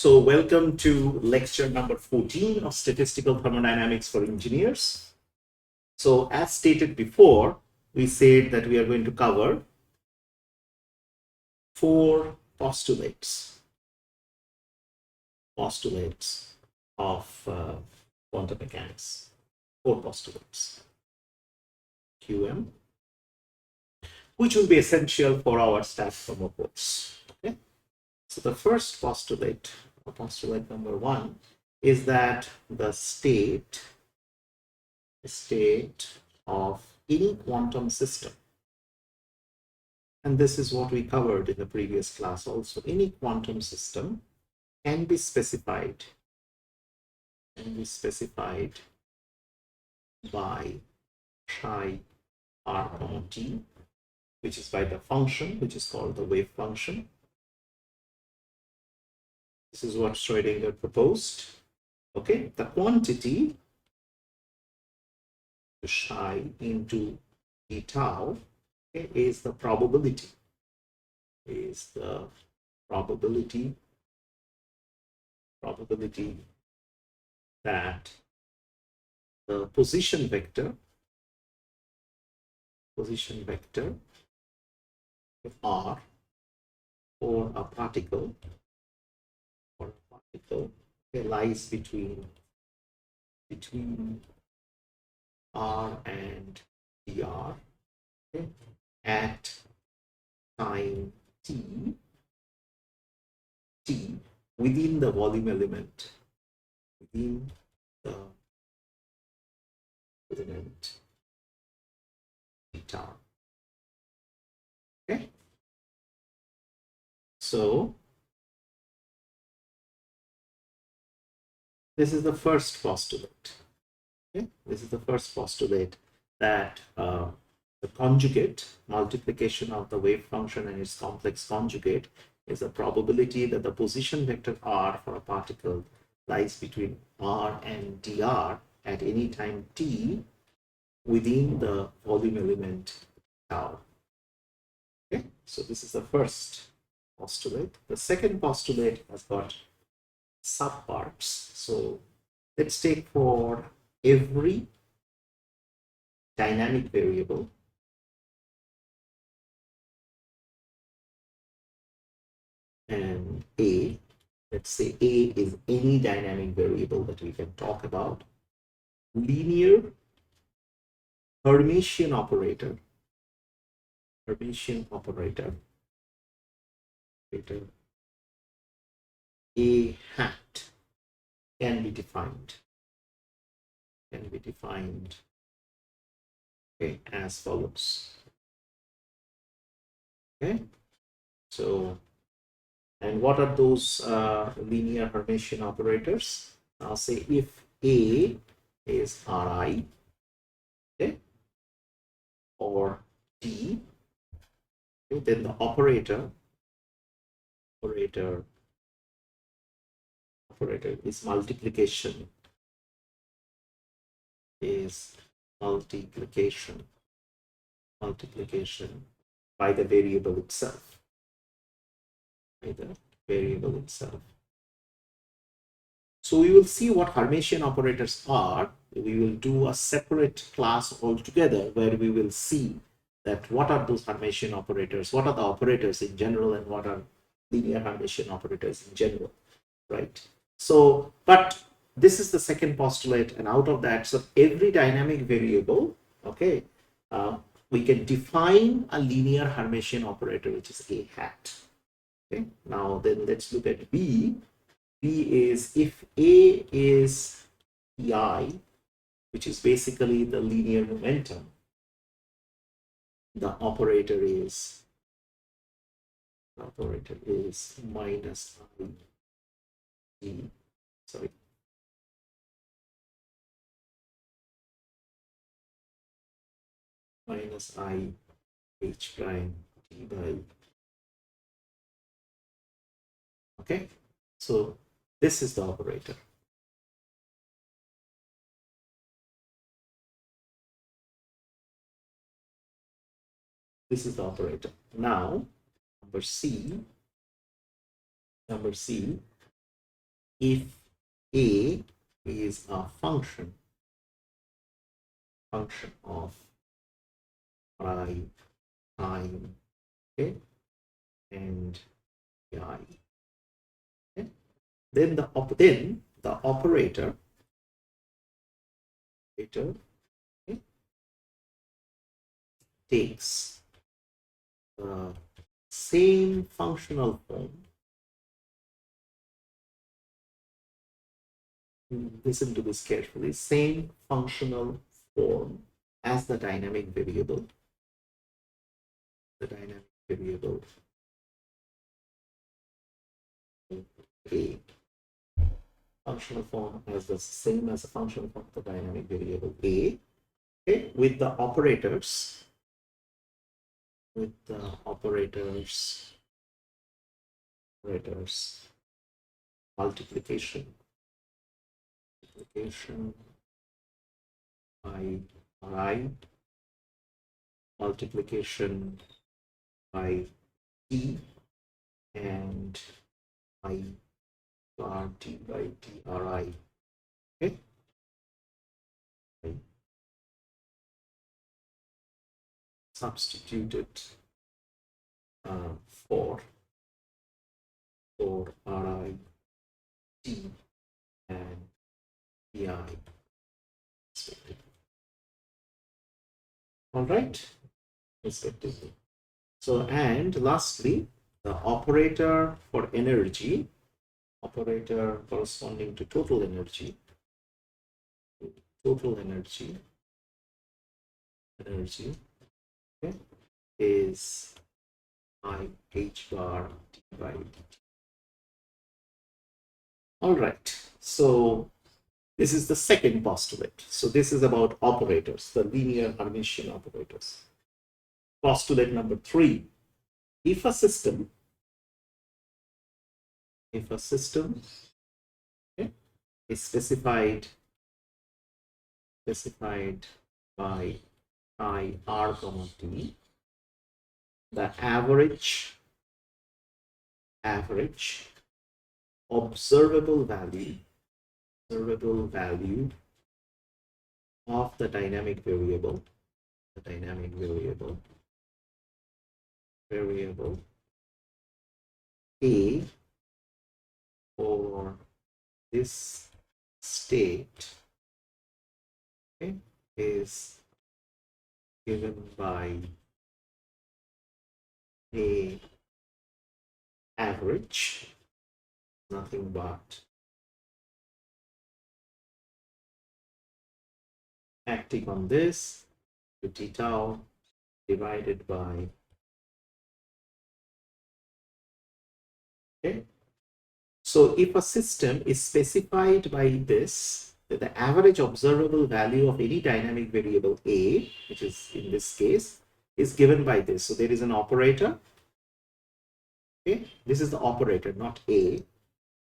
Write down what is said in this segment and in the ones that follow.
So welcome to lecture number 14 of Statistical Thermodynamics for Engineers. So as stated before, we said that we are going to cover 4 postulates of quantum mechanics. 4 postulates, QM, which will be essential for our stat thermo course. Okay? So the first postulate, postulate number 1, is that the state of any quantum system, and this is what we covered in the previous class also, any quantum system can be specified by psi r comma t, which is by the function which is called the wave function. This is what Schrödinger proposed. Okay, the quantity psi into d tau, okay, is the probability that the position vector r for a particle okay, lies between r and dr, okay, at time t within the volume element, theta. Okay, so this is the first postulate. Okay, this is the first postulate that the conjugate multiplication of the wave function and its complex conjugate is a probability that the position vector r for a particle lies between r and dr at any time t within the volume element tau. Okay, so this is the first postulate. The second postulate has got subparts. So let's take for every dynamic variable and A, let's say A is any dynamic variable that we can talk about, linear Hermitian operator A hat can be defined okay, as follows. Okay, so and what are those linear Hermitian operators? I'll say if A is Ri, okay, or D, okay, then the operator is multiplication by the variable itself. So we will see what Hermitian operators are. We will do a separate class altogether where we will see that what are those Hermitian operators, what are the operators in general, and what are linear Hermitian operators in general, right? So, but this is the second postulate, and out of that, so every dynamic variable, okay, we can define a linear Hermitian operator, which is A hat. Okay, now then let's look at B. B is if A is Pi, which is basically the linear momentum, the operator is minus I D, sorry, minus I H prime D by, okay, so this is the operator. This is the operator. Now, number C if A is a function of I time, okay, and I, okay, then the operator okay, takes the same functional form. Listen to this carefully. Same functional form as the dynamic variable. The dynamic variable A. Functional form as the same as the functional form of the dynamic variable A. Okay, with the operators. Multiplication by I, multiplication by T, and I bar T by TRI. Okay. Substituted for RI, T, and PI. All right, respectively. So, and lastly, the operator for energy, operator corresponding to total energy, okay, is I H bar D by dt. All right, so this is the second postulate. So this is about operators, the linear Hermitian operators. Postulate number 3, if a system okay, is specified by I R comma T, the average observable value of the dynamic variable A for this state, okay, is given by a average, nothing but acting on this to t tau divided by, okay. So if a system is specified by this, that the average observable value of any dynamic variable A, which is in this case, is given by this. So there is an operator, okay, this is the operator, not A,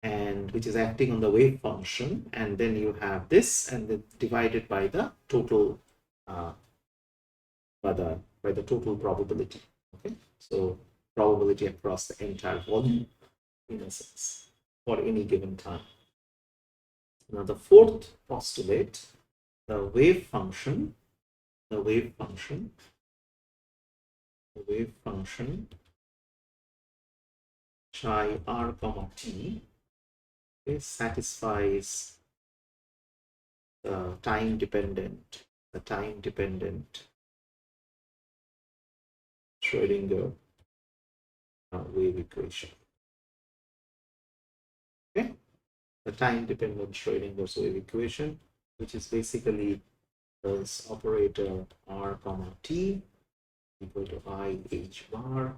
and which is acting on the wave function, and then you have this, and then divided by the total by the total probability. Okay, so probability across the entire volume, in a sense, for any given time. Now the fourth postulate, the wave function chi r comma t, okay, satisfies the time dependent Schrödinger wave equation. Okay, the time dependent Schrödinger's wave equation, which is basically this operator r comma t equal to I h bar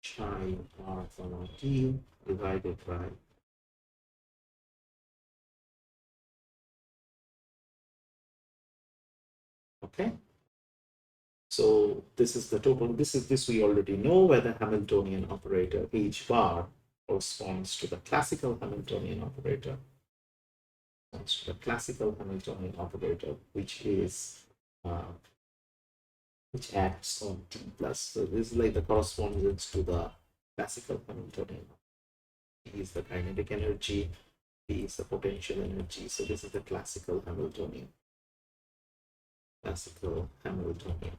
chi r comma t divided by okay. So this is the total. This we already know, where the Hamiltonian operator h bar corresponds to the classical Hamiltonian operator. Which is which acts on t plus. So this is like the correspondence to the classical Hamiltonian. E is the kinetic energy, P is the potential energy. So this is the classical Hamiltonian. Classical Hamiltonian.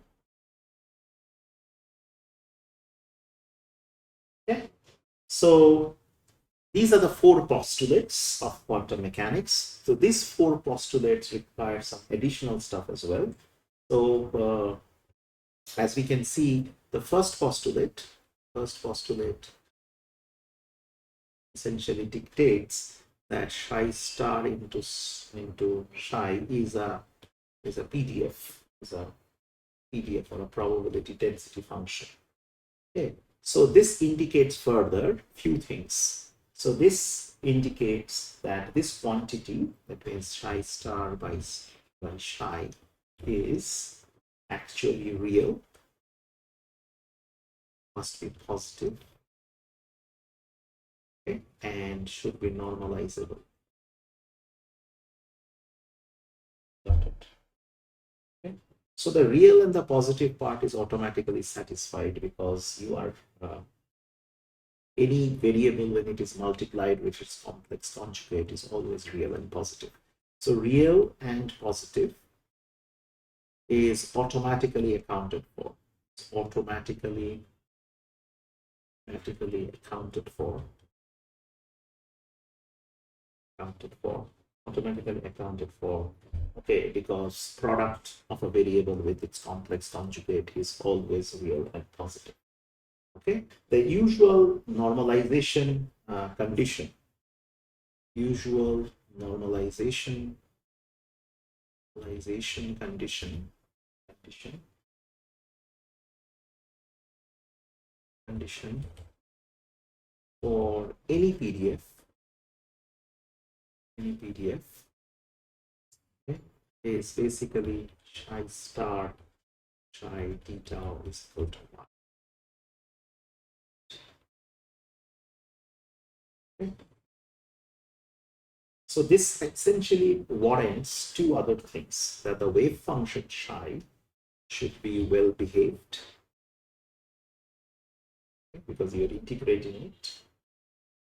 Okay. So these are the four postulates of quantum mechanics. So these four postulates require some additional stuff as well. So as we can see, the first postulate essentially dictates that psi star into psi is a PDF, or a probability density function. Okay, so this indicates further few things. So this indicates that this quantity, that means psi star by psi, is actually real, must be positive, okay, and should be normalizable. Got it. Okay. So the real and the positive part is automatically satisfied because you are any variable when it is multiplied with its complex conjugate is always real and positive. So real and positive is automatically accounted for. It's automatically accounted for. Okay, because product of a variable with its complex conjugate is always real and positive. Okay, the usual normalization condition, condition for any PDF, okay, is basically psi star psi d tau is equal to 1. Okay. So this essentially warrants two other things: that the wave function psi should be well behaved, okay, because you're integrating it.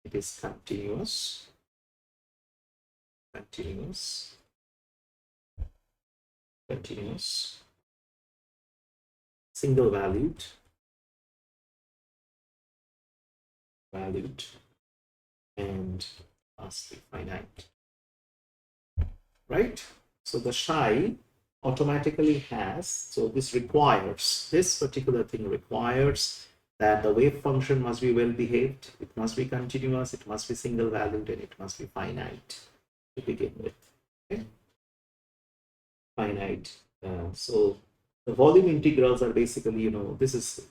It is continuous, single valued, and must be finite, right? So the psi automatically has, so this particular thing requires that the wave function must be well behaved, it must be continuous, it must be single valued, and it must be finite to begin with. Okay? Finite. So the volume integrals are basically, this is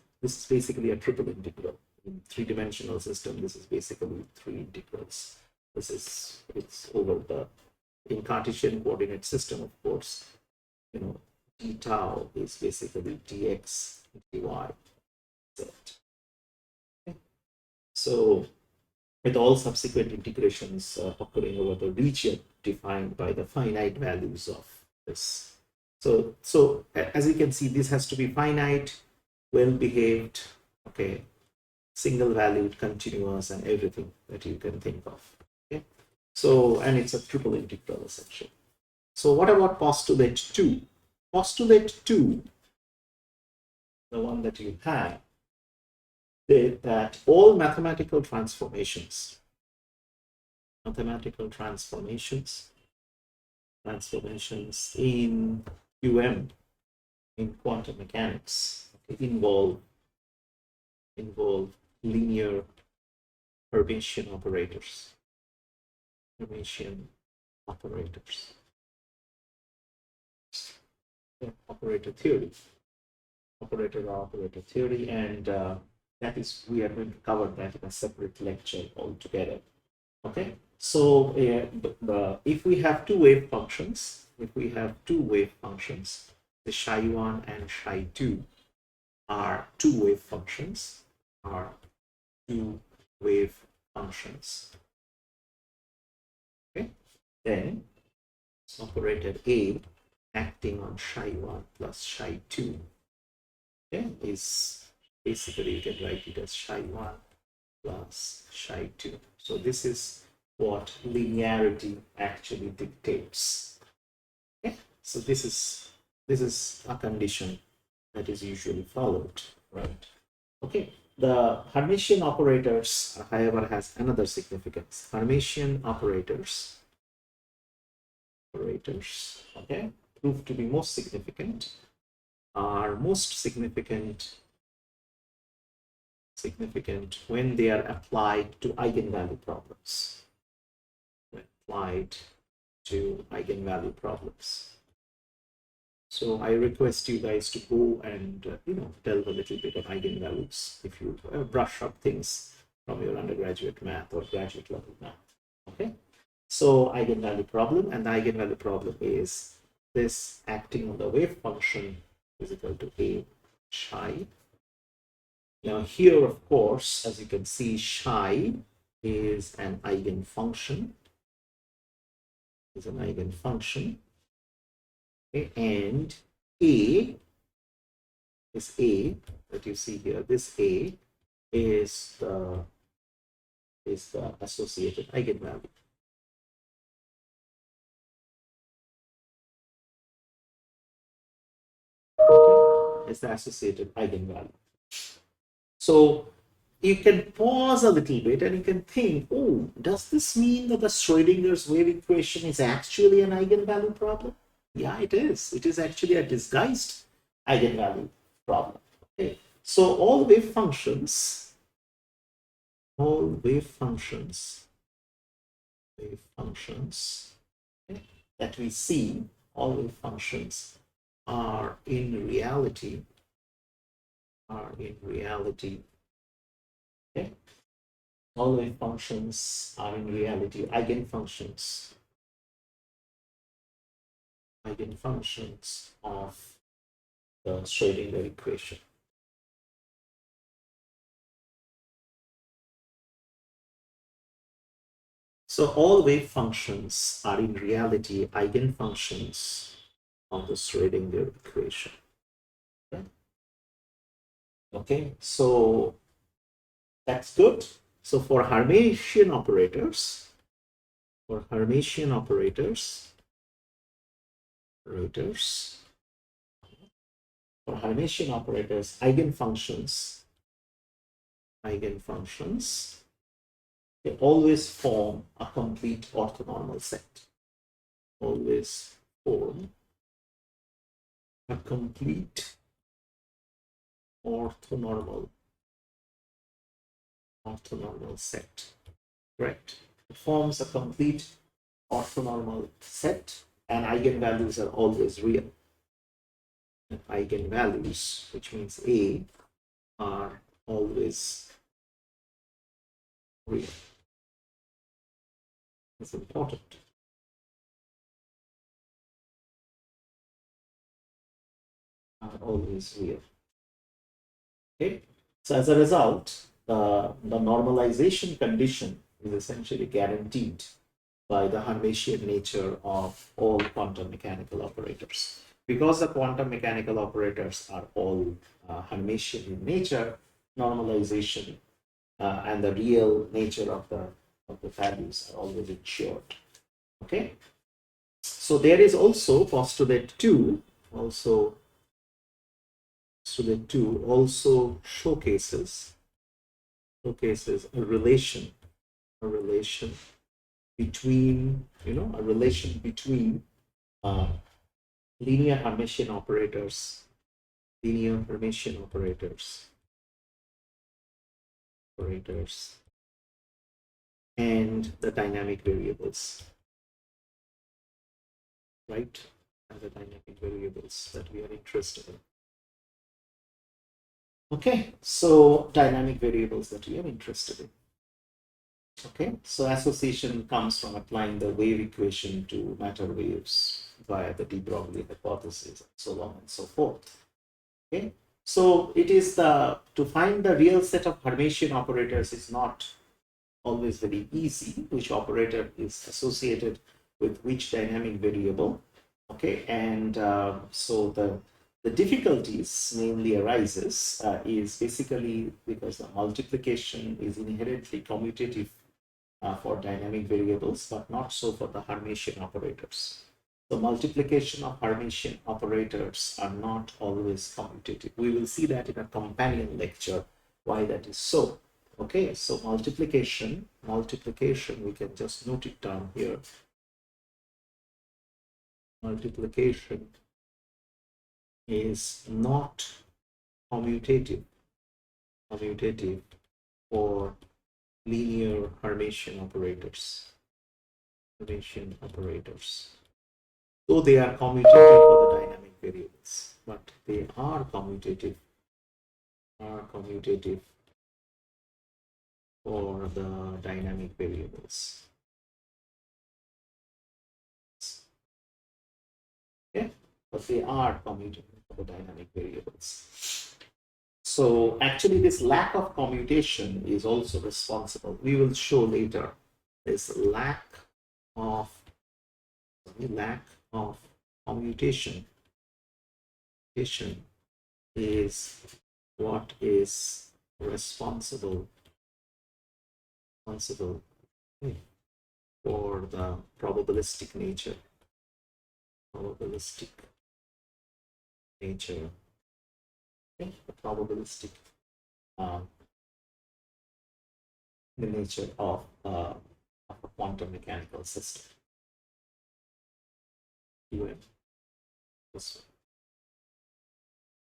basically a triple integral. In three-dimensional system, this is basically three integrals. It's over the, in Cartesian coordinate system, of course, d tau is basically dx dy z. Okay. So with all subsequent integrations occurring over the region defined by the finite values of this. So as you can see, this has to be finite, well behaved, okay, single valued, continuous, and everything that you can think of. Okay, so, and it's a triple integral essentially. So what about postulate 2? Postulate 2, the one that you have, that all mathematical transformations in QM, in quantum mechanics, involve linear Hermitian operators. Operator theory, and that is, we are going to cover that in a separate lecture altogether. Okay, so if we have two wave functions, the psi1 and psi2 are two wave functions, Okay, then operator A acting on psi1 plus psi2, okay, is basically, you can write it as psi1 plus psi 2. So this is what linearity actually dictates. Okay? So this is a condition that is usually followed, right? Okay. The Hermitian operators, however, has another significance. Hermitian operators, okay, prove to be most significant, are most significant when they are applied to eigenvalue problems. When applied to eigenvalue problems. So I request you guys to go and delve a little bit on eigenvalues if you brush up things from your undergraduate math or graduate level math. Okay. So eigenvalue problem, and the eigenvalue problem is this acting on the wave function is equal to A psi. Now here, of course, as you can see, psi is an eigenfunction. Is an eigenfunction. Okay, and A is A that you see here. This A is the associated eigenvalue. Okay, it's the associated eigenvalue. So you can pause a little bit and you can think, oh, does this mean that the Schrodinger's wave equation is actually an eigenvalue problem? Yeah, it is. It is actually a disguised eigenvalue problem. Okay. So all wave functions okay, that we see, all wave functions are in reality, okay? All wave functions are in reality eigenfunctions of the Schrodinger equation. So all wave functions are in reality eigenfunctions of the Schrodinger equation. Okay, so that's good. So for Hermitian operators, eigenfunctions, they always form a complete orthonormal set. Always form a complete orthonormal set. Correct. It forms a complete orthonormal set, and eigenvalues are always real. And eigenvalues, which means A, are always real. It's important. Are always real. Okay. So as a result, the normalization condition is essentially guaranteed by the Hermitian nature of all quantum mechanical operators. Because the quantum mechanical operators are all Hermitian in nature, normalization and the real nature of the values are always ensured. Okay. So there is also postulate 2 also showcases a relation between linear Hermitian operators and the dynamic variables, right? And the dynamic variables that we are interested in. Okay, so dynamic variables that we are interested in. Okay, so association comes from applying the wave equation to matter waves via the de Broglie hypothesis, and so on and so forth. Okay, so it is to find the real set of Hermitian operators is not always very easy. Which operator is associated with which dynamic variable? Okay, and so The difficulties mainly arises is basically because the multiplication is inherently commutative for dynamic variables, but not so for the Hermitian operators. The multiplication of Hermitian operators are not always commutative. We will see that in a companion lecture, why that is so. Okay, so multiplication, we can just note it down here. Multiplication is not commutative for linear Hermitian operators. Though they are commutative for the dynamic variables, but they are commutative for the dynamic variables. Okay, but they are commutative for the dynamic variables. So actually this lack of commutation is also responsible. We will show later this lack of commutation is what is responsible for the probabilistic nature. Okay, the probabilistic the nature of a quantum mechanical system.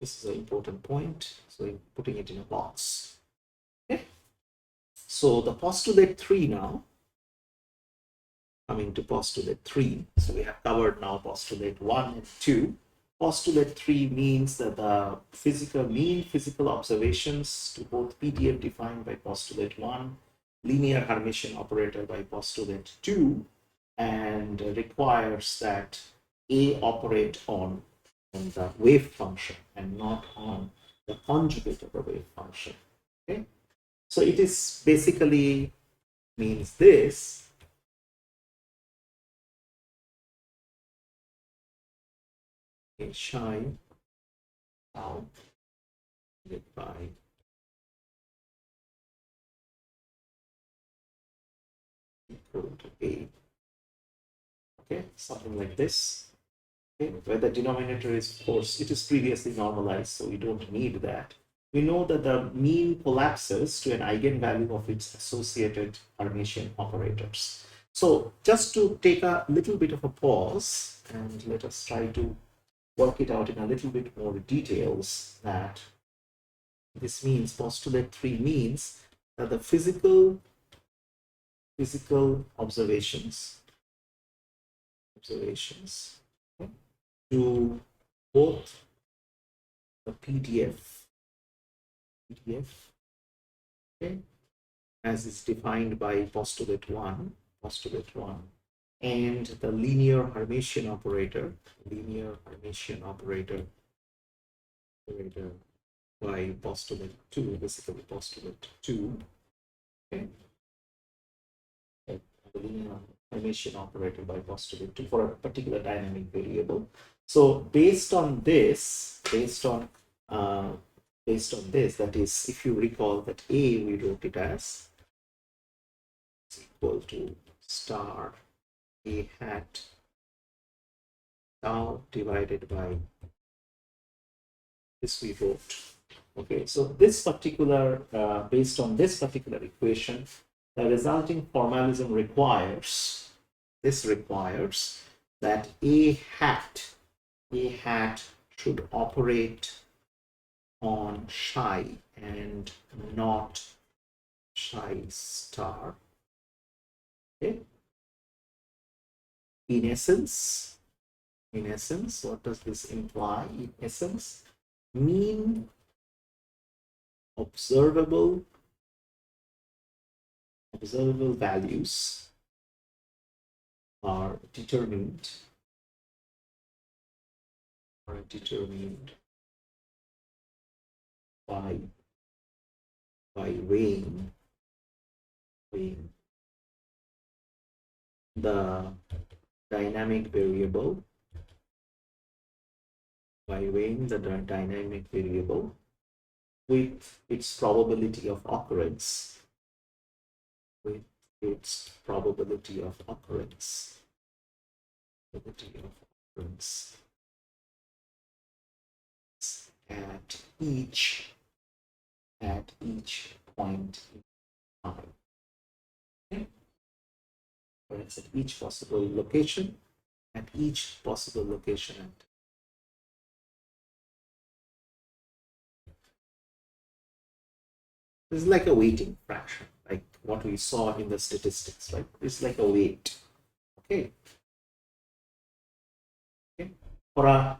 This is an important point, so I'm putting it in a box. Okay, so the postulate 3 now, coming to postulate 3. So we have covered now postulate 1 and 2. Postulate 3 means that the mean physical observations to both PDF defined by postulate 1, linear Hermitian operator by postulate 2, and requires that A operate on the wave function and not on the conjugate of the wave function. Okay, so it is basically means this. Shine out by equal to A. Okay, something like this. Okay, where the denominator is, of course, it is previously normalized, so we don't need that. We know that the mean collapses to an eigenvalue of its associated Hermitian operators. So just to take a little bit of a pause and let us try to work it out in a little bit more details, that this means postulate 3 means that the physical observations to both the PDF, okay, as is defined by postulate 1, and the linear Hermitian operator, by postulate 2, basically postulate 2, okay, the linear Hermitian operator by postulate 2 for a particular dynamic variable. So based on this, that is, if you recall that A, we wrote it as is equal to star A hat tau divided by this we wrote. Okay, so this particular, based on this particular equation, the resulting formalism requires that A hat should operate on psi and not psi star. Okay. In essence, what does this imply? In essence, mean observable values are determined by weighing the dynamic variable by weighing the dynamic variable with its probability of occurrence, with its probability of occurrence, at each point in time. Okay? Or it's at each possible location, at each possible location. This is like a weighting fraction, like what we saw in the statistics, right? It's like a weight. Okay. Okay. For a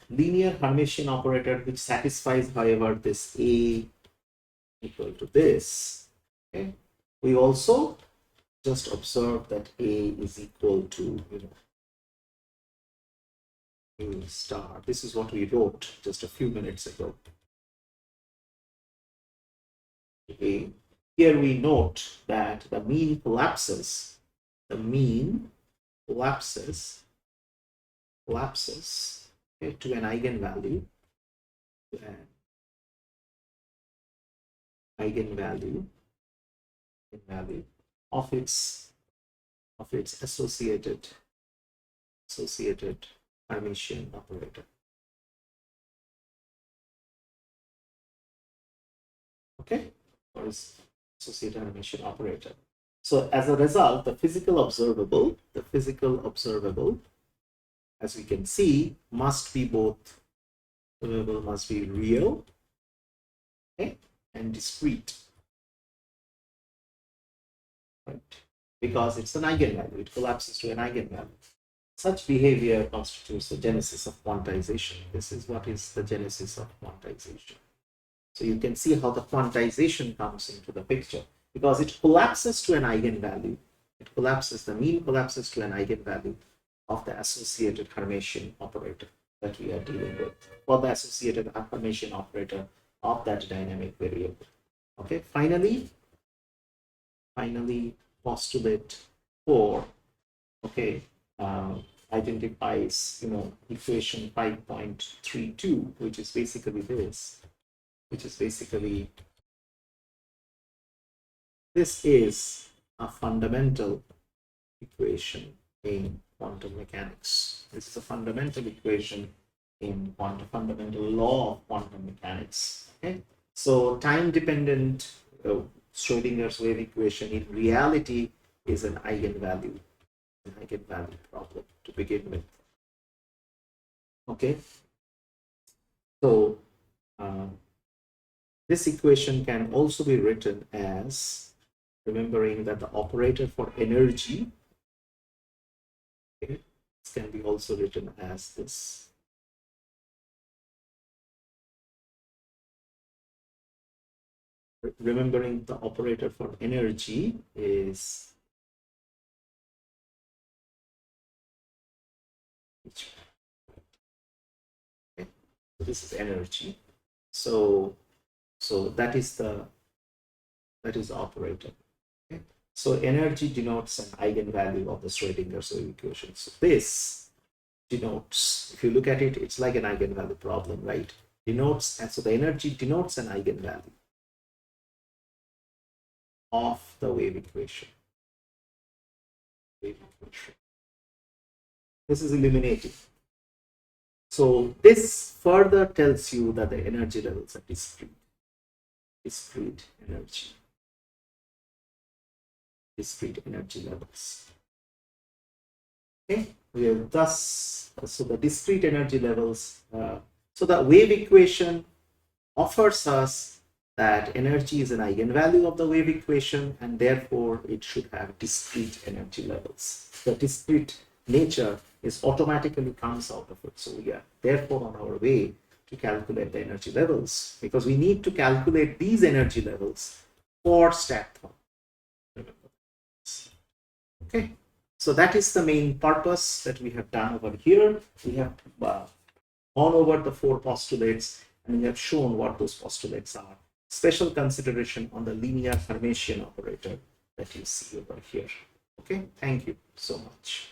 linear Hermitian operator which satisfies, however, this A equal to this, okay, we also just observe that A is equal to, A star. This is what we wrote just a few minutes ago. Okay. Here we note that the mean collapses. The mean collapses okay, to an eigenvalue, of its associated Hermitian operator. Okay, or is associated Hermitian operator. So as a result, the physical observable, as we can see, must be both must be real, okay, and discrete, right? Because it's an eigenvalue, it collapses to an eigenvalue. Such behavior constitutes the genesis of quantization. This is what is the genesis of quantization. So you can see how the quantization comes into the picture, because it collapses to an eigenvalue. The mean collapses to an eigenvalue of the associated Hermitian operator that we are dealing with, or the associated Hermitian operator of that dynamic variable. Okay, finally, postulate 4, okay, identifies, equation 5.32, which is basically this, this is a fundamental equation in quantum mechanics. This is a fundamental equation in fundamental law of quantum mechanics. Okay, so time-dependent Schrodinger's wave equation in reality is an eigenvalue problem to begin with. Okay, so this equation can also be written as, remembering that the operator for energy, okay, can be also written as this. Remembering the operator for energy is okay. So this is energy. So that is the operator. Okay. So energy denotes an eigenvalue of the Schrodinger's wave equation. So this denotes, if you look at it, it's like an eigenvalue problem, right? Denotes, and so the energy denotes an eigenvalue of the wave equation. This is illuminating. So this further tells you that the energy levels are discrete energy levels. Okay, we have thus, so the discrete energy levels, so the wave equation offers us that energy is an eigenvalue of the wave equation, and therefore it should have discrete energy levels. The discrete nature is automatically comes out of it. So we are therefore on our way to calculate the energy levels, because we need to calculate these energy levels for stat theorem. Okay, so that is the main purpose that we have done over here. We have gone over the 4 postulates, and we have shown what those postulates are. Special consideration on the linear Hermitian operator that you see over here. Okay, thank you so much.